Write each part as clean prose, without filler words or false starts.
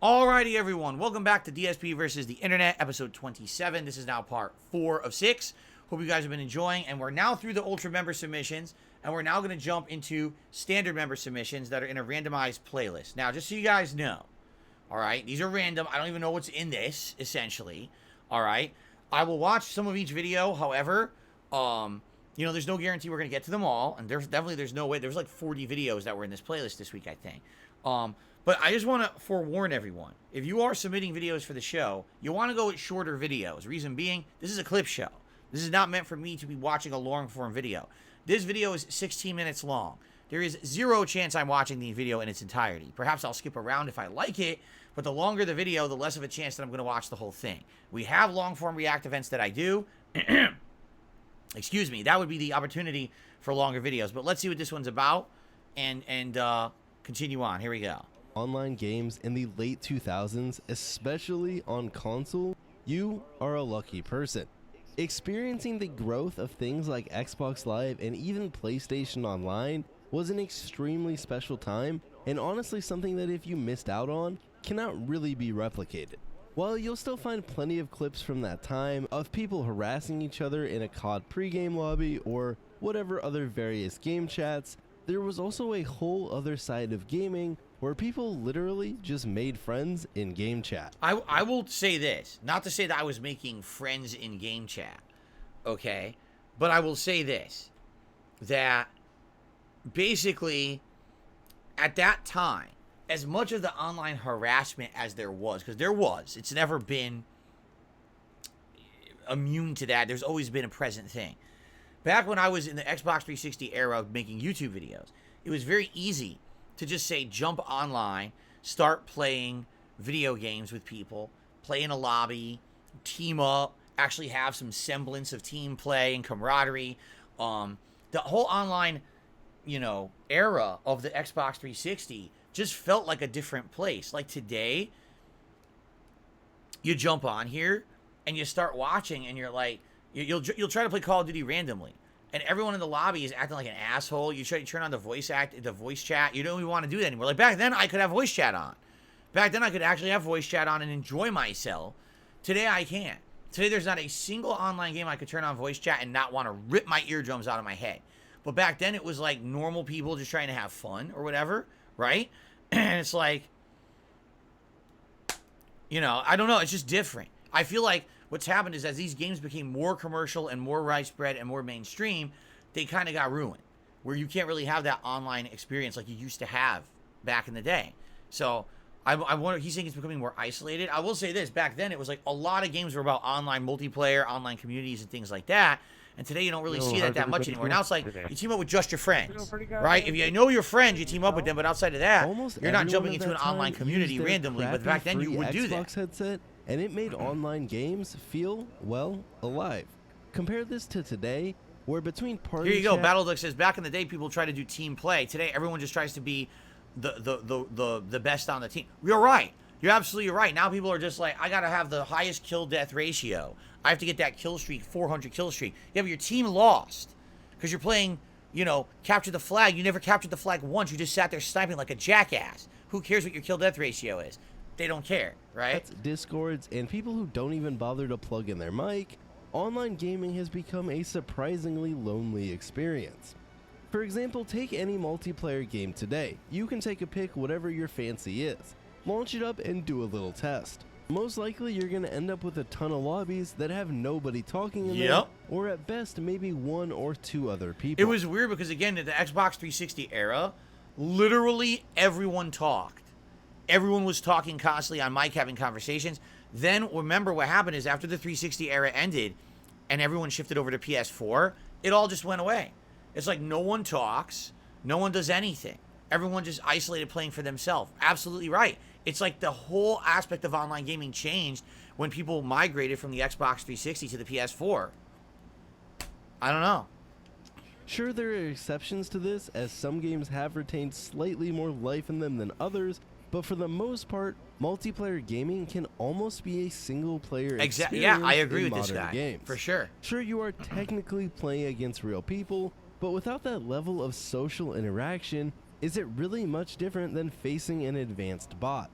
Alrighty, everyone. Welcome back to DSP versus the Internet, episode 27. This is now part 4 of 6. Hope you guys have been enjoying. And we're now through the Ultra member submissions. And we're now going to jump into standard member submissions that are in a randomized playlist. Now, just so you guys know, alright, these are random. I don't even know what's in this, essentially. Alright. I will watch some of each video. However, you know, there's no guarantee we're going to get to them all. And there's no way. There's like 40 videos that were in this playlist this week, I think. But I just want to forewarn everyone. If you are submitting videos for the show, you want to go with shorter videos. Reason being, this is a clip show. This is not meant for me to be watching a long-form video. This video is 16 minutes long. There is zero chance I'm watching the video in its entirety. Perhaps I'll skip around if I like it, but the longer the video, the less of a chance that I'm going to watch the whole thing. We have long-form react events that I do. Excuse me. That would be the opportunity for longer videos. But let's see what this one's about and continue on. Here we go. Online games in the late 2000s, especially on console, you are a lucky person. Experiencing the growth of things like Xbox Live and even PlayStation Online was an extremely special time, and honestly something that if you missed out on, cannot really be replicated. While you'll still find plenty of clips from that time of people harassing each other in a COD pregame lobby or whatever other various game chats, there was also a whole other side of gaming where people literally just made friends in game chat. I will say this, not to say that I was making friends in game chat, okay? But I will say this, that basically at that time, as much of the online harassment as there was, because there was, it's never been immune to that. There's always been a present thing. Back when I was in the Xbox 360 era of making YouTube videos, it was very easy to just say jump online, start playing video games with people, play in a lobby, team up, actually have some semblance of team play and camaraderie. The whole online, you know, era of the Xbox 360 just felt like a different place. Like today, you jump on here and you start watching and you're like, you'll try to play Call of Duty randomly. And everyone in the lobby is acting like an asshole. You try to turn on the voice chat. You don't even want to do that anymore. Like back then, I could have voice chat on. Back then, I could actually have voice chat on and enjoy myself. Today, I can't. Today, there's not a single online game I could turn on voice chat and not want to rip my eardrums out of my head. But back then, it was like normal people just trying to have fun or whatever, right? And it's like, you know, I don't know. It's just different. I feel like what's happened is as these games became more commercial and more widespread and more mainstream, they kind of got ruined, where you can't really have that online experience like you used to have back in the day. So I wonder, he's saying it's becoming more isolated. I will say this, back then it was like a lot of games were about online multiplayer, online communities and things like that. And today you don't really see that much anymore. Now it's like you team up with just your friends, right? If you know your friends, you team up with them, but outside of that, you're not jumping into an online community randomly. But back then you would do that. Headset, and it made online games feel, well, alive. Compare this to today, where between party Here you go, Battleduck says, back in the day, people tried to do team play. Today, everyone just tries to be the best on the team. You're right. You're absolutely right. Now people are just like, I got to have the highest kill-death ratio. I have to get that kill streak, 400 kill streak. Yeah, but your team lost because you're playing, you know, capture the flag. You never captured the flag once. You just sat there sniping like a jackass. Who cares what your kill-death ratio is? They don't care, right? That's Discords and people who don't even bother to plug in their mic. Online gaming has become a surprisingly lonely experience. For example, take any multiplayer game today. You can take a pick whatever your fancy is, launch it up and do a little test. Most likely you're going to end up with a ton of lobbies that have nobody talking in them, or at best maybe one or two other people. It was weird because again, in the Xbox 360 era, literally everyone talked. Everyone was talking constantly on mic, having conversations. Then remember what happened is after the 360 era ended and everyone shifted over to PS4, it all just went away. It's like no one talks, no one does anything. Everyone just isolated playing for themselves. Absolutely right. It's like the whole aspect of online gaming changed when people migrated from the Xbox 360 to the PS4. I don't know. Sure, there are exceptions to this, as some games have retained slightly more life in them than others, but for the most part, multiplayer gaming can almost be a single-player experience. Yeah, I agree with this modern guy, games. for sure. Sure, you are technically playing against real people, but without that level of social interaction, is it really much different than facing an advanced bot?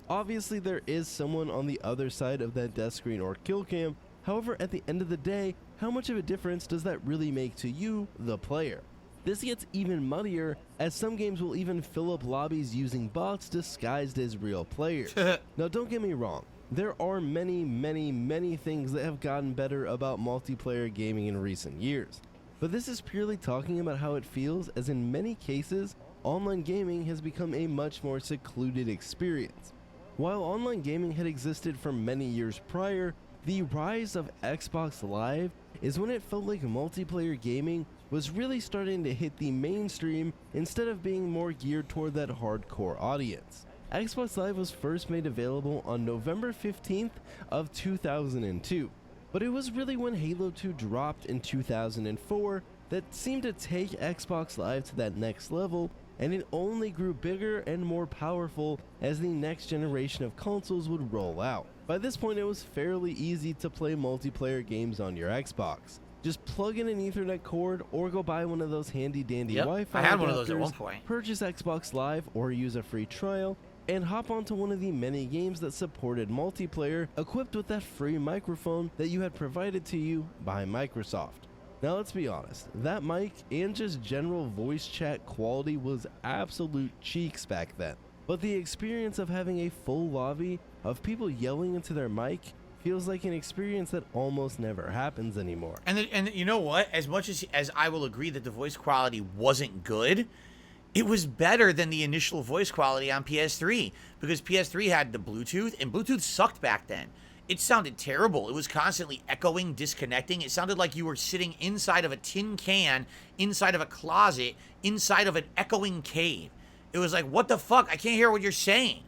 Obviously there is someone on the other side of that death screen or kill cam, however at the end of the day, how much of a difference does that really make to you, the player? This gets even muddier, as some games will even fill up lobbies using bots disguised as real players. Now don't get me wrong, there are many things that have gotten better about multiplayer gaming in recent years, but this is purely talking about how it feels, as in many cases, online gaming has become a much more secluded experience. While online gaming had existed for many years prior, the rise of Xbox Live is when it felt like multiplayer gaming was really starting to hit the mainstream instead of being more geared toward that hardcore audience. Xbox Live was first made available on November 15th of 2002, but it was really when Halo 2 dropped in 2004 that seemed to take Xbox Live to that next level, and it only grew bigger and more powerful as the next generation of consoles would roll out. By this point, it was fairly easy to play multiplayer games on your Xbox. Just plug in an Ethernet cord or go buy one of those handy dandy Wi-Fi I had one of those adapters, at one point. purchase Xbox Live or use a free trial, and hop onto one of the many games that supported multiplayer, equipped with that free microphone that you had provided to you by Microsoft. Now let's be honest, that mic and just general voice chat quality was absolute cheeks back then. But the experience of having a full lobby of people yelling into their mic feels like an experience that almost never happens anymore. And you know what? As much as I will agree that the voice quality wasn't good, it was better than the initial voice quality on PS3, because PS3 had the Bluetooth, and Bluetooth sucked back then. It sounded terrible. It was constantly echoing, disconnecting. It sounded like you were sitting inside of a tin can, inside of a closet, inside of an echoing cave. It was like, what the fuck? I can't hear what you're saying.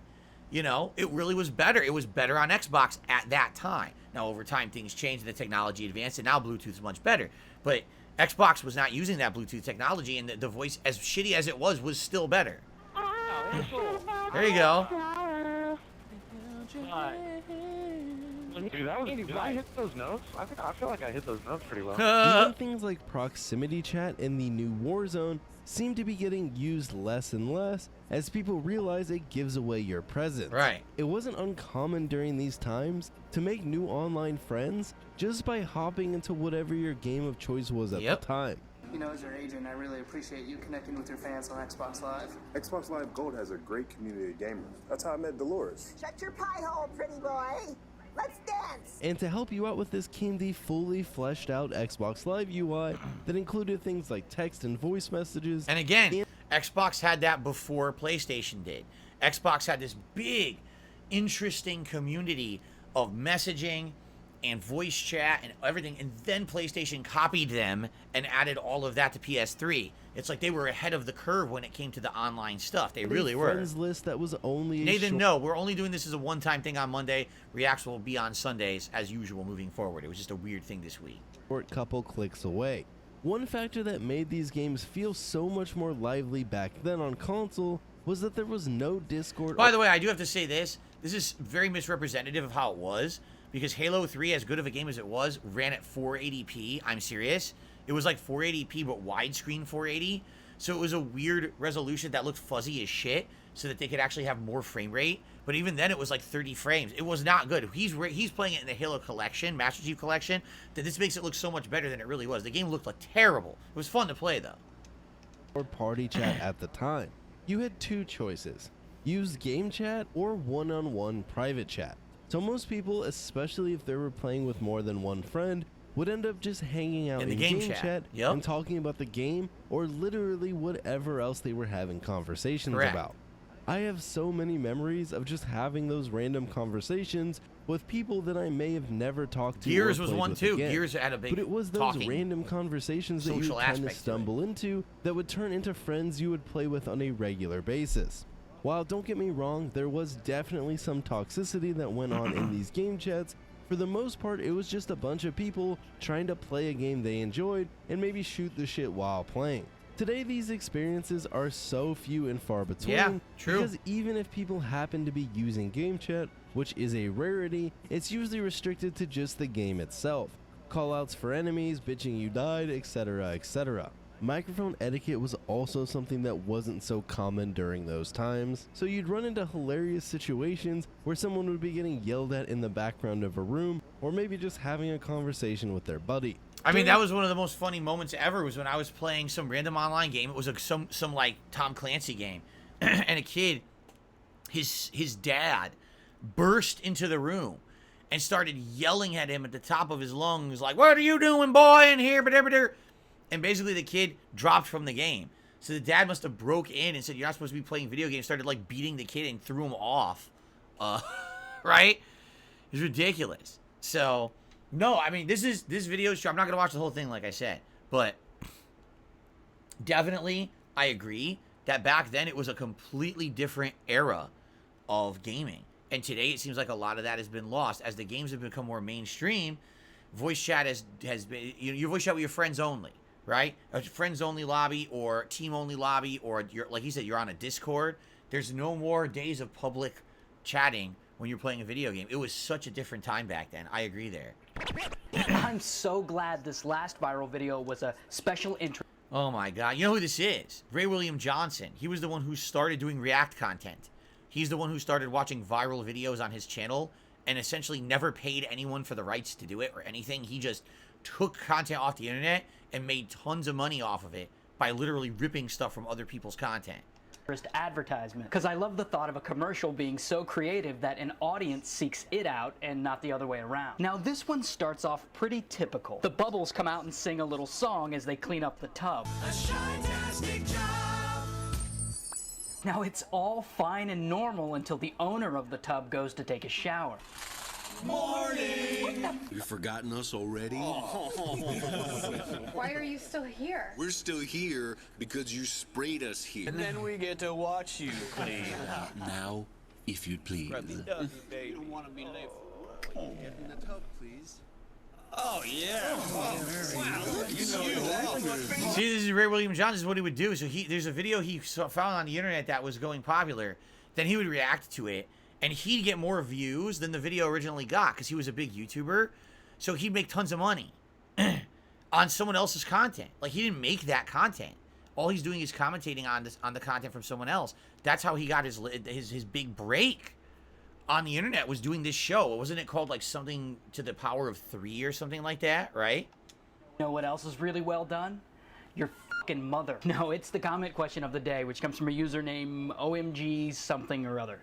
You know, it really was better. It was better on Xbox at that time. Now, over time, things changed and the technology advanced, and now Bluetooth is much better. But Xbox was not using that Bluetooth technology, and the voice, as shitty as it was still better. There you go. Dude, did I hit those notes? I feel like I hit those notes pretty well. Even things like proximity chat in the new Warzone seem to be getting used less and less as people realize it gives away your presence. Right. It wasn't uncommon during these times to make new online friends just by hopping into whatever your game of choice was at the time. You know, as your agent, I really appreciate you connecting with your fans on Xbox Live. Xbox Live Gold has a great community of gamers. That's how I met Dolores. Shut your pie hole, pretty boy. Let's dance. And to help you out with this came the fully fleshed out Xbox Live UI that included things like text and voice messages. And again, Xbox had that before PlayStation did. Xbox had this big, interesting community of messaging and voice chat and everything, and then PlayStation copied them and added all of that to PS3. It's like they were ahead of the curve when it came to the online stuff. They really were. Friends list that was only Nathan, no, we're only doing this as a one-time thing on Monday. Reacts will be on Sundays as usual moving forward. It was just a weird thing this week. Short couple clicks away. One factor that made these games feel so much more lively back then on console was that there was no Discord. By the way, I do have to say this. This is very misrepresentative of how it was, because Halo 3, as good of a game as it was, ran at 480p. I'm serious. It was like 480p, but widescreen 480. So it was a weird resolution that looked fuzzy as shit, so that they could actually have more frame rate. But even then, it was like 30 frames. It was not good. He's playing it in the Halo Collection, Master Chief Collection, that this makes it look so much better than it really was. The game looked like terrible. It was fun to play, though. Or party chat at the time. You had two choices. Use game chat or one-on-one private chat. So most people, especially if they were playing with more than one friend, would end up just hanging out in game chat and talking about the game or literally whatever else they were having conversations about. I have so many memories of just having those random conversations with people that I may have never talked to. Gears was one too. Again. Gears had a big But it was those random conversations that you would kind of stumble into that would turn into friends you would play with on a regular basis. While don't get me wrong, there was definitely some toxicity that went on in these game chats, for the most part it was just a bunch of people trying to play a game they enjoyed and maybe shoot the shit while playing. Today these experiences are so few and far between, because even if people happen to be using game chat, which is a rarity, it's usually restricted to just the game itself. Callouts for enemies, bitching you died, etc, etc. Microphone etiquette was also something that wasn't so common during those times, so you'd run into hilarious situations where someone would be getting yelled at in the background of a room, or maybe just having a conversation with their buddy. I mean, that was one of the most funny moments ever, was when I was playing some random online game. It was like some like Tom Clancy game. And a kid, his dad burst into the room and started yelling at him at the top of his lungs, like, "What are you doing, boy, in here?" And basically the kid dropped from the game. So the dad must have broke in and said, "You're not supposed to be playing video games," started like beating the kid and threw him off. Right? It was ridiculous. So, no, I mean, this video is true. I'm not going to watch the whole thing, like I said. But definitely, I agree that back then it was a completely different era of gaming. And today it seems like a lot of that has been lost. As the games have become more mainstream, voice chat has been, you voice chat with your friends only, right? A friends only lobby or team only lobby, or you're, like you said, you're on a Discord. There's no more days of public chatting when you're playing a video game. It was such a different time back then. I agree there. I'm so glad this last viral video was a special interest. Oh my God. You know who this is? Ray William Johnson. He was the one who started doing React content. He's the one who started watching viral videos on his channel and essentially never paid anyone for the rights to do it or anything. He just took content off the internet and made tons of money off of it by literally ripping stuff from other people's content. Advertisement, because I love the thought of a commercial being so creative that an audience seeks it out and not the other way around. Now this one starts off pretty typical. The bubbles come out and sing a little song as they clean up the tub. A shy-tastic job. Now it's all fine and normal until the owner of the tub goes to take a shower. Morning! You've forgotten us already? Why are you still here? We're still here because you sprayed us here. And then we get to watch you clean. Now, if you'd please. You don't want to be late. Get in the tub, please. Oh, yeah. See, this is Ray William Johnson. This is what he would do. So there's a video he found on the internet that was going popular. Then he would react to it. And he'd get more views than the video originally got because he was a big YouTuber. So he'd make tons of money on someone else's content. Like, he didn't make that content. All he's doing is commentating on the content from someone else. That's how he got his big break on the internet, was doing this show. Wasn't it called like something to the power of 3 or something like that, right? You know what else is really well done? Your fucking mother. No, it's the comment question of the day, which comes from a username OMG something or other.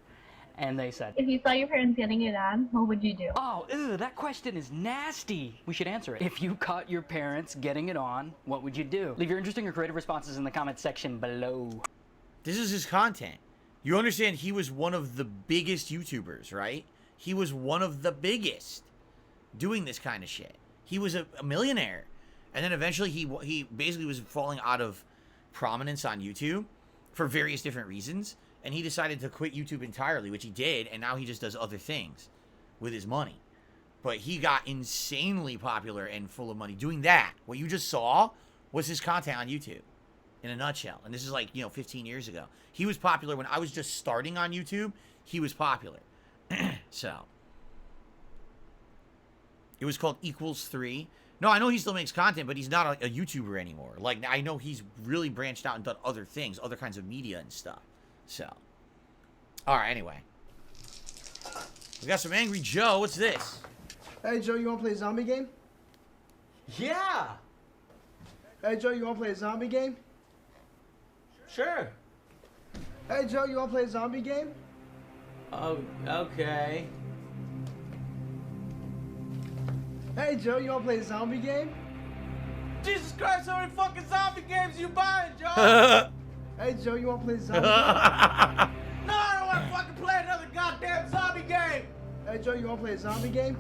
And they said, If you saw your parents getting it on, what would you do? Oh, ew, that question is nasty. We should answer it. If you caught your parents getting it on, what would you do? Leave your interesting or creative responses in the comment section below. This is his content. You understand, he was one of the biggest YouTubers, right? He was one of the biggest doing this kind of shit. He was a millionaire. And then eventually he basically was falling out of prominence on YouTube for various different reasons. And he decided to quit YouTube entirely, which he did, and now he just does other things with his money. But he got insanely popular and full of money doing that. What you just saw was his content on YouTube, in a nutshell. And this is like, 15 years ago. He was popular when I was just starting on YouTube. He was popular. So, it was called Equals 3. No, I know he still makes content, but he's not a YouTuber anymore. Like, I know he's really branched out and done other things, other kinds of media and stuff. So, all right, anyway. We got some Angry Joe. What's this? Hey, Joe, you want to play a zombie game? Yeah. Hey, Joe, you want to play a zombie game? Sure. Hey, Joe, you want to play a zombie game? Oh, okay. Hey, Joe, you want to play a zombie game? Jesus Christ, how many fucking zombie games you buying, Joe? Hey, Joe, you want to play a zombie game? No, I don't want to fucking play another goddamn zombie game. Hey, Joe, you want to play a zombie game?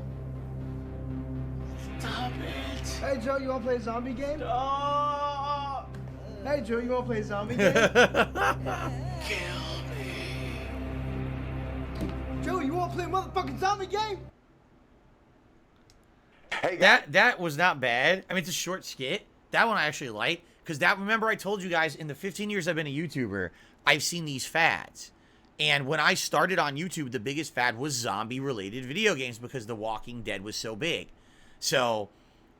Stop it. Hey, Joe, you want to play a zombie game? Oh. Hey, Joe, you want to play a zombie game? Kill me. Joe, you want to play a motherfucking zombie game? Hey, that was not bad. I mean, it's a short skit. That one I actually like. Because remember I told you guys, in the 15 years I've been a YouTuber, I've seen these fads. And when I started on YouTube, the biggest fad was zombie-related video games because The Walking Dead was so big. So,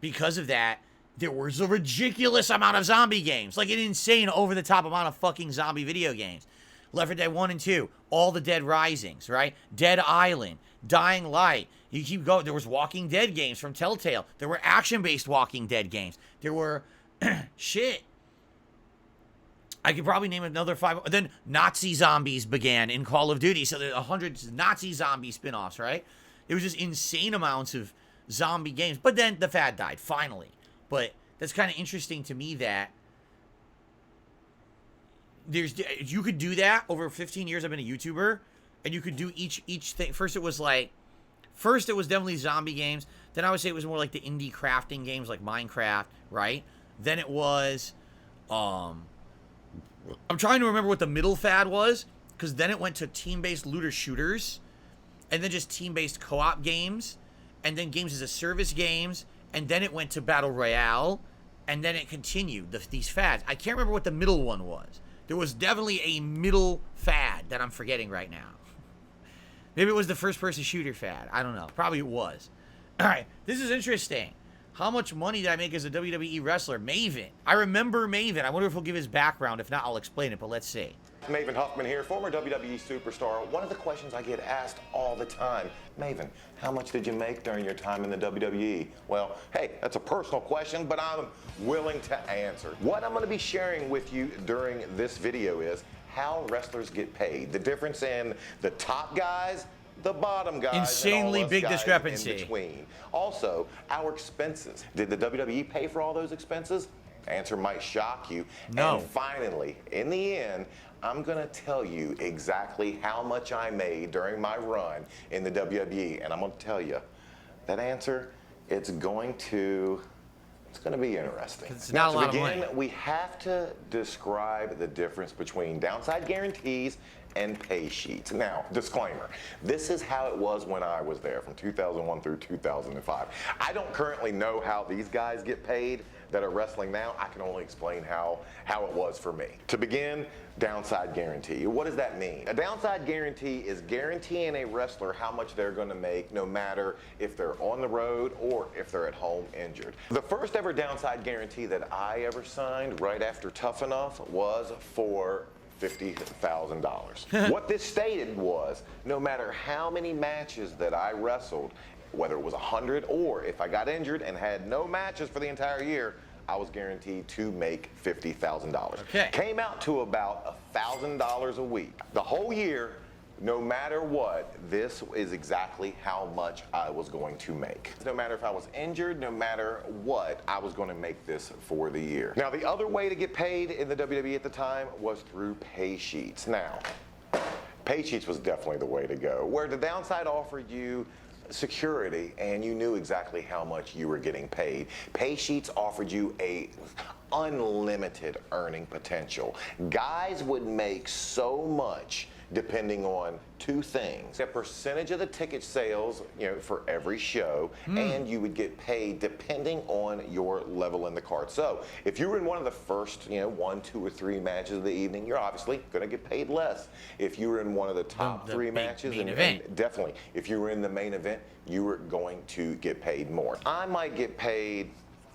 because of that, there was a ridiculous amount of zombie games. Like an insane, over-the-top amount of fucking zombie video games. Left 4 Dead 1 and 2, all the Dead Risings, right? Dead Island, Dying Light. You keep going. There was Walking Dead games from Telltale. There were action-based Walking Dead games. There were, shit. I could probably name another 5. Then Nazi zombies began in Call of Duty. So there's 100 Nazi zombie spin-offs, right? It was just insane amounts of zombie games. But then the fad died, finally. But that's kind of interesting to me that you could do that over 15 years. I've been a YouTuber, and you could do each thing. First it was definitely zombie games. Then I would say it was more like the indie crafting games like Minecraft, right? Then it was I'm trying to remember what the middle fad was, because then it went to team-based looter shooters, and then just team-based co-op games, and then games as a service games, and then it went to Battle Royale, and then it continued, these fads. I can't remember what the middle one was. There was definitely a middle fad that I'm forgetting right now. Maybe it was the first-person shooter fad. I don't know. Probably it was. All right, this is interesting. How much money did I make as a WWE wrestler? Maven. I remember Maven. I wonder if he'll give his background. If not, I'll explain it, but let's see. Maven Huffman here, former WWE superstar. One of the questions I get asked all the time, Maven, how much did you make during your time in the WWE? Well, hey, that's a personal question, but I'm willing to answer. What I'm going to be sharing with you during this video is how wrestlers get paid. The difference in the top guys, the bottom guys, insanely and all us big guys discrepancy in between. Also, our expenses. Did the WWE pay for all those expenses? Answer might shock you. No. And finally, in the end, I'm going to tell you exactly how much I made during my run in the WWE. And I'm going to tell you that answer, it's going to be interesting. It's not a lot of money. To begin, we have to describe the difference between downside guarantees and pay sheets. Now, disclaimer, this is how it was when I was there from 2001 through 2005. I don't currently know how these guys get paid that are wrestling now. I can only explain how it was for me. To begin, downside guarantee. What does that mean? A downside guarantee is guaranteeing a wrestler how much they're going to make no matter if they're on the road or if they're at home injured. The first ever downside guarantee that I ever signed right after Tough Enough was for $50,000. What this stated was, no matter how many matches that I wrestled, whether it was 100 or if I got injured and had no matches for the entire year, I was guaranteed to make $50,000. Okay. Came out to about $1,000 a week. The whole year, no matter what, this is exactly how much I was going to make. No matter if I was injured, no matter what, I was going to make this for the year. Now, the other way to get paid in the WWE at the time was through pay sheets. Now, pay sheets was definitely the way to go, where the downside offered you security and you knew exactly how much you were getting paid. Pay sheets offered you a unlimited earning potential. Guys would make so much depending on two things: a percentage of the ticket sales, for every show, and you would get paid depending on your level in the card. So if you were in one of the first, 1, 2, or 3 matches of the evening, you're obviously going to get paid less. If you were in one of the top 3 matches, and definitely, if you were in the main event, you were going to get paid more. I might get paid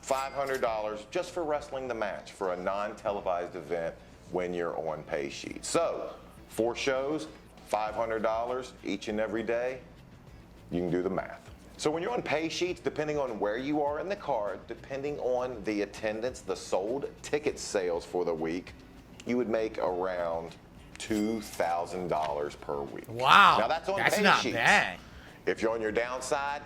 $500 just for wrestling the match for a non-televised event when you're on pay sheet. So 4 shows, $500 each and every day, you can do the math. So when you're on pay sheets, depending on where you are in the card, depending on the attendance, the sold ticket sales for the week, you would make around $2,000 per week. Wow. Now that's on pay sheets. That's not bad. If you're on your downside,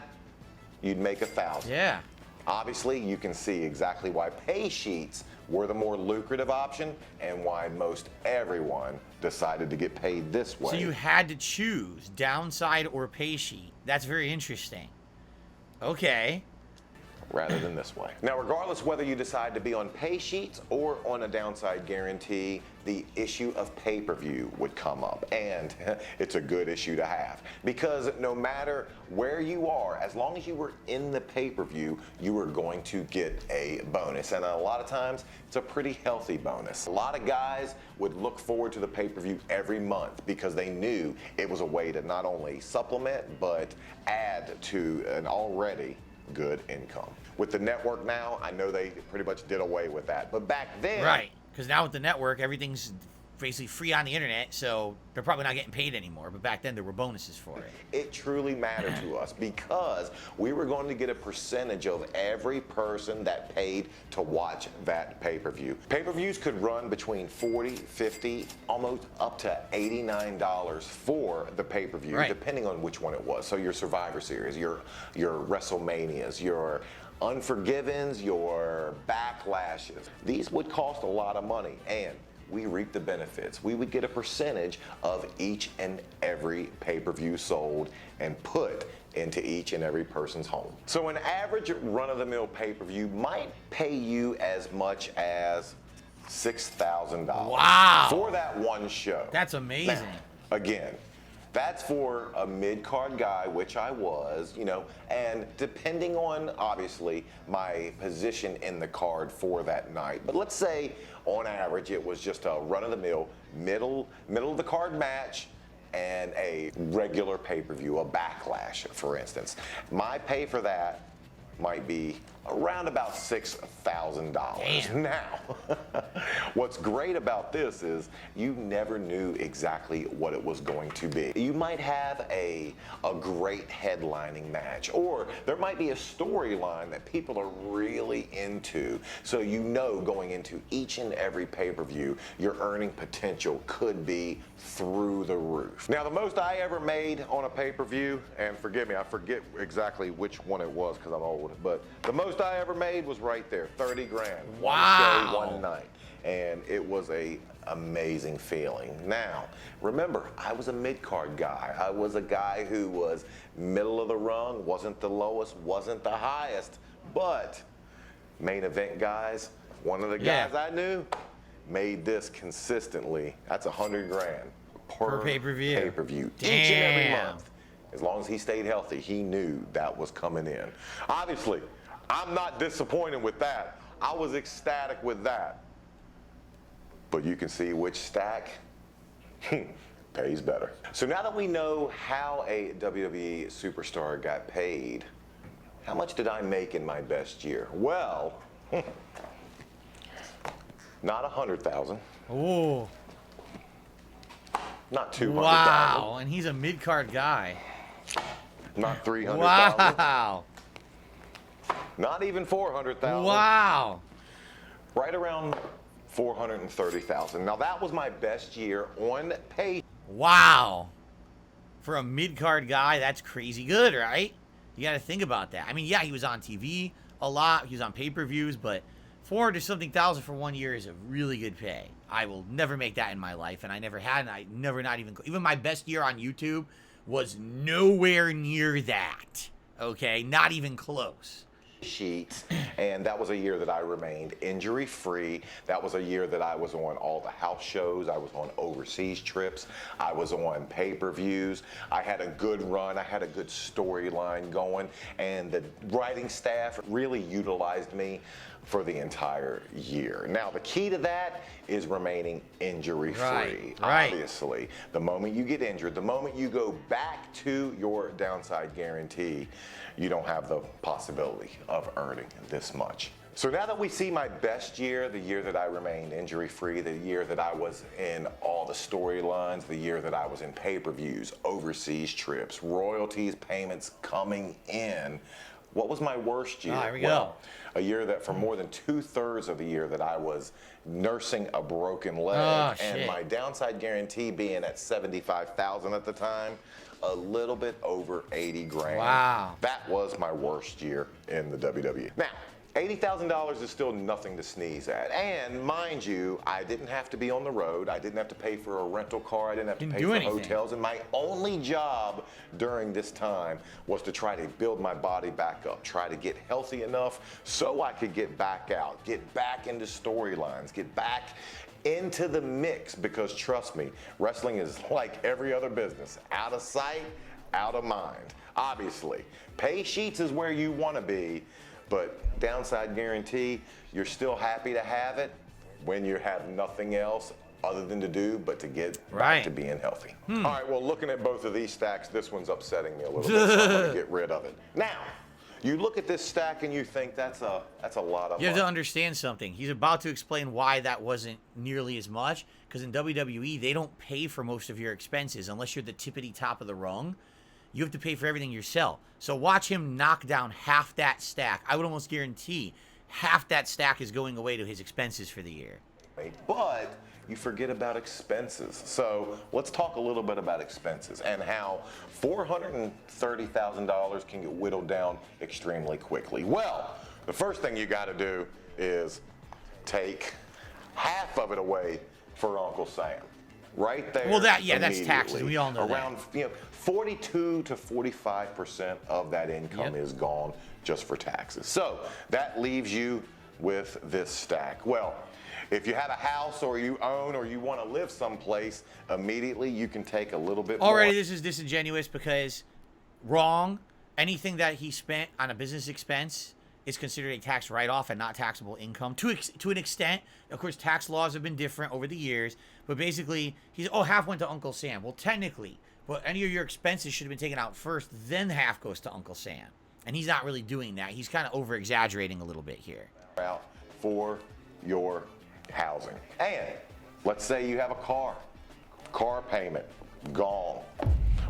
you'd make $1,000. Yeah. Obviously, you can see exactly why pay sheets were the more lucrative option and why most everyone decided to get paid this way. So you had to choose downside or pay sheet. That's very interesting. Okay. Rather than this way. Now, regardless whether you decide to be on pay sheets or on a downside guarantee, the issue of pay-per-view would come up. And it's a good issue to have, because no matter where you are, as long as you were in the pay-per-view, you were going to get a bonus. And a lot of times, it's a pretty healthy bonus. A lot of guys would look forward to the pay-per-view every month because they knew it was a way to not only supplement, but add to an already good income. With the network now, I know they pretty much did away with that. But back then... Right, because now with the network, everything's basically free on the internet, so they're probably not getting paid anymore. But back then, there were bonuses for it. It truly mattered to us because we were going to get a percentage of every person that paid to watch that pay-per-view. Pay-per-views could run between $40, $50, almost up to $89 for the pay-per-view, right, depending on which one it was. So your Survivor Series, your WrestleManias, your Unforgivens, your Backlashes. These would cost a lot of money, and we reap the benefits. We would get a percentage of each and every pay-per-view sold and put into each and every person's home. So an average run-of-the-mill pay-per-view might pay you as much as $6,000. Wow. For that one show. That's amazing. Now, again, that's for a mid-card guy, which I was, you know, and depending on, obviously, my position in the card for that night. But let's say, on average, it was just a run-of-the-mill, middle of the card match, and a regular pay-per-view, a Backlash, for instance. My pay for that might be around about $6,000. Now, what's great about this is you never knew exactly what it was going to be. You might have a great headlining match, or there might be a storyline that people are really into. So you know going into each and every pay-per-view, your earning potential could be through the roof. Now, the most I ever made on a pay-per-view, and forgive me, I forget exactly which one it was because I'm old, but the most I ever made was right there, 30 grand. Wow. One show, one night. And it was a amazing feeling. Now, remember, I was a mid-card guy. I was a guy who was middle of the rung, wasn't the lowest, wasn't the highest, but main event guys, one of the guys I knew made this consistently. That's 100 grand per pay-per-view. Pay-per-view. Each and every month. As long as he stayed healthy, he knew that was coming in. Obviously, I'm not disappointed with that. I was ecstatic with that. But you can see which stack pays better. So now that we know how a WWE superstar got paid, how much did I make in my best year? Well, not 100,000. Oh. Not 200,000. Wow, and he's a mid-card guy. Not 300,000. Wow. Not even 400,000. Wow. Right around 430,000. Now that was my best year on pay. Wow. For a mid-card guy, that's crazy good, right? You got to think about that. I mean, yeah, he was on TV a lot. He was on pay-per-views, but 400-something thousand for 1 year is a really good pay. I will never make that in my life, and I never had, and I never not even my best year on YouTube was nowhere near that. Okay, not even close. Sheets, and that was a year that I remained injury-free. That was a year that I was on all the house shows. I was on overseas trips. I was on pay-per-views. I had a good run. I had a good storyline going, and the writing staff really utilized me for the entire year. Now, the key to that is remaining injury-free. Right. Obviously, the moment you get injured, the moment you go back to your downside guarantee, you don't have the possibility of earning this much. So now that we see my best year, the year that I remained injury-free, the year that I was in all the storylines, the year that I was in pay-per-views, overseas trips, royalties, payments coming in, what was my worst year? Here we go. A year that for more than 2/3 of the year that I was nursing a broken leg, and my downside guarantee being at 75,000 at the time, a little bit over 80 grand. Wow. That was my worst year in the WWE. Now, $80,000 is still nothing to sneeze at. And mind you, I didn't have to be on the road. I didn't have to pay for a rental car. I didn't have to pay for hotels. And my only job during this time was to try to build my body back up, try to get healthy enough so I could get back out, get back into storylines, get back into the mix, because trust me, wrestling is like every other business, out of sight, out of mind. Obviously, pay sheets is where you want to be, but downside guarantee, you're still happy to have it when you have nothing else other than to do but to get back to being healthy. All right, well, looking at both of these stacks, this one's upsetting me a little bit, so I'm going to get rid of it. Now, You look at this stack and you think that's a lot of You have money. to understand something. He's about to explain why that wasn't nearly as much. Because in WWE, they don't pay for most of your expenses unless you're the tippity top of the rung. You have to pay for everything yourself. So watch him knock down half that stack. I would almost guarantee half that stack is going away to his expenses for the year. But you forget about expenses. So let's talk a little bit about expenses and how $430,000 can get whittled down extremely quickly. Well, the first thing you got to do is take half of it away for Uncle Sam. Right there. Well, that's taxes. immediately. We all know Around, 42 to 45% of that income is gone just for taxes. So that leaves you with this stack. Well, if you have a house or you own or you want to live someplace, immediately you can take a little bit more. Already this is disingenuous because wrong. Anything that he spent on a business expense is considered a tax write-off and not taxable income to an extent. Of course, tax laws have been different over the years, but basically, half went to Uncle Sam. Well, technically, but any of your expenses should have been taken out first, then half goes to Uncle Sam. And he's not really doing that. He's kind of over-exaggerating a little bit here. Out for your housing. And let's say you have a car payment, gone.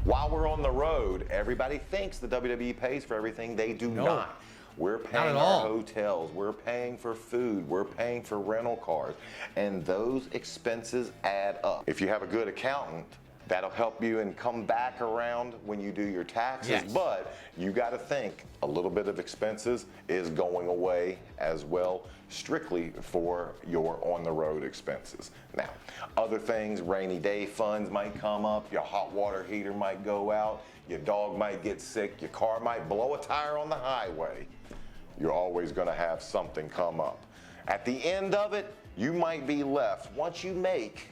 While we're on the road, everybody thinks the WWE pays for everything. They do not. We're paying our hotels, we're paying for food, we're paying for rental cars, and those expenses add up. If you have a good accountant, that'll help you and come back around when you do your taxes, but you got to think a little bit of expenses is going away as well, strictly for your on-the-road expenses. Now, other things, rainy day funds might come up, your hot water heater might go out, your dog might get sick, your car might blow a tire on the highway. You're always going to have something come up. At the end of it, you might be left, once you make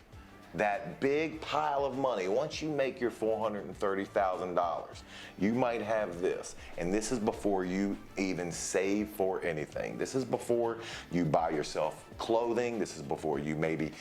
that big pile of money, once you make your $430,000, you might have this. And this is before you even save for anything. This is before you buy yourself clothing. This is before you maybe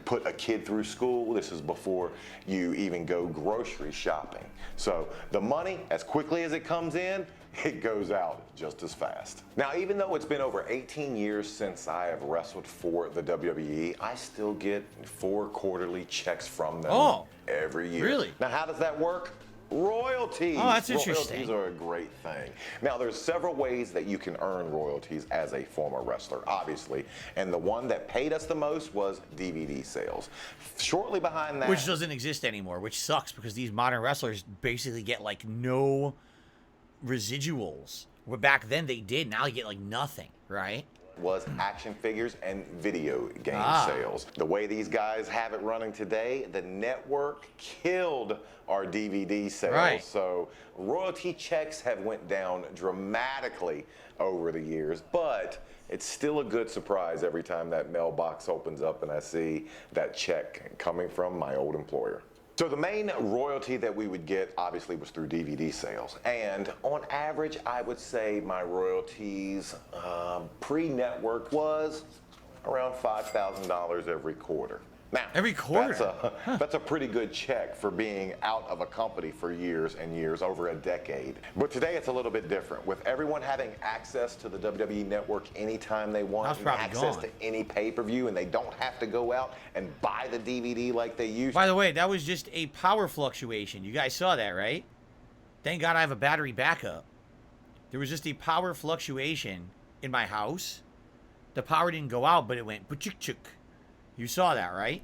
put a kid through school. This is before you even go grocery shopping. So the money, as quickly as it comes in, it goes out just as fast. Now, even though it's been over 18 years since I have wrestled for the WWE, I still get 4 quarterly checks from them every year. Really? Now, how does that work? Royalties. Oh, that's interesting. Royalties are a great thing. Now, there's several ways that you can earn royalties as a former wrestler, obviously. And the one that paid us the most was DVD sales. Shortly behind that... Which doesn't exist anymore, which sucks because these modern wrestlers basically get like no residuals. Where back then they did, now you get like nothing, right? Was action figures and video game sales. The way these guys have it running today, the network killed our DVD sales. Right. So royalty checks have went down dramatically over the years, but it's still a good surprise every time that mailbox opens up and I see that check coming from my old employer. So the main royalty that we would get obviously was through DVD sales. And on average, I would say my royalties pre-network was around $5,000 every quarter. Now, every quarter? That's a pretty good check for being out of a company for years and years, over a decade. But today it's a little bit different. With everyone having access to the WWE Network anytime they want, and access to any pay-per-view, and they don't have to go out and buy the DVD like they used to. By the way, that was just a power fluctuation. You guys saw that, right? Thank God I have a battery backup. There was just a power fluctuation in my house. The power didn't go out, but it went pa-chuk-chuk. You saw that, right?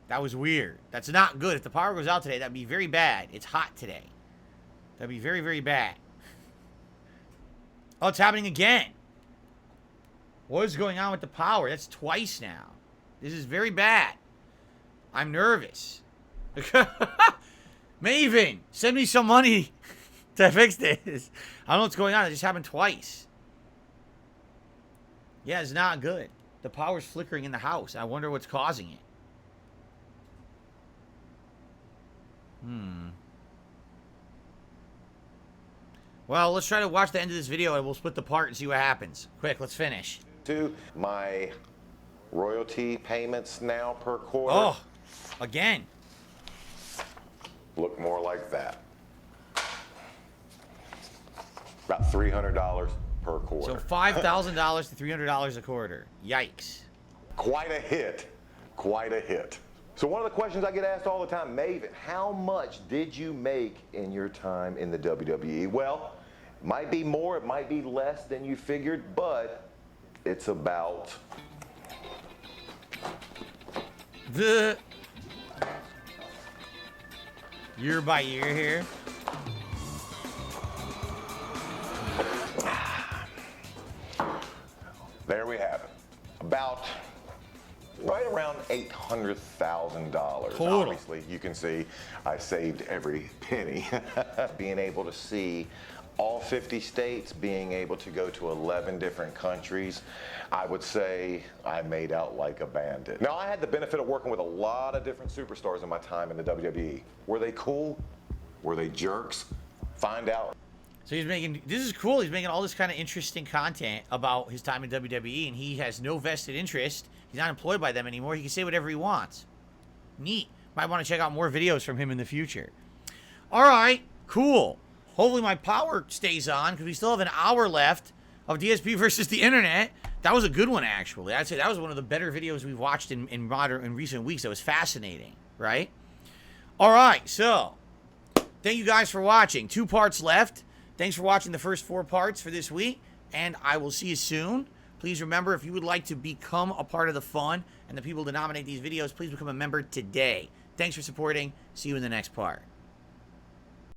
That was weird. That's not good. If the power goes out today, that'd be very bad. It's hot today. That'd be very, very bad. Oh, it's happening again. What is going on with the power? That's twice now. This is very bad. I'm nervous. Maven, send me some money to fix this. I don't know what's going on. It just happened twice. Yeah, it's not good. The power's flickering in the house. I wonder what's causing it. Well, let's try to watch the end of this video and we'll split the part and see what happens. Quick, let's finish. To my royalty payments now per quarter. Oh, again. Look more like that. About $300 per quarter. So $5,000 to $300 a quarter. Yikes. Quite a hit. Quite a hit. So one of the questions I get asked all the time, Maven, how much did you make in your time in the WWE? Well, it might be more, it might be less than you figured, but it's about the year by year here. There we have it. About right around $800,000. Total. Obviously, you can see I saved every penny. Being able to see all 50 states, being able to go to 11 different countries, I would say I made out like a bandit. Now, I had the benefit of working with a lot of different superstars in my time in the WWE. Were they cool? Were they jerks? Find out. So he's making, this is cool, he's making all this kind of interesting content about his time in WWE, and he has no vested interest. He's not employed by them anymore. He can say whatever he wants. Neat. Might want to check out more videos from him in the future. All right, cool. Hopefully my power stays on, because we still have an hour left of DSP versus the internet. That was a good one, actually. I'd say that was one of the better videos we've watched in recent weeks. That was fascinating, right? All right, so thank you guys for watching. 2 parts left. Thanks for watching the first 4 parts for this week, and I will see you soon. Please remember, if you would like to become a part of the fun and the people to nominate these videos, please become a member today. Thanks for supporting. See you in the next part.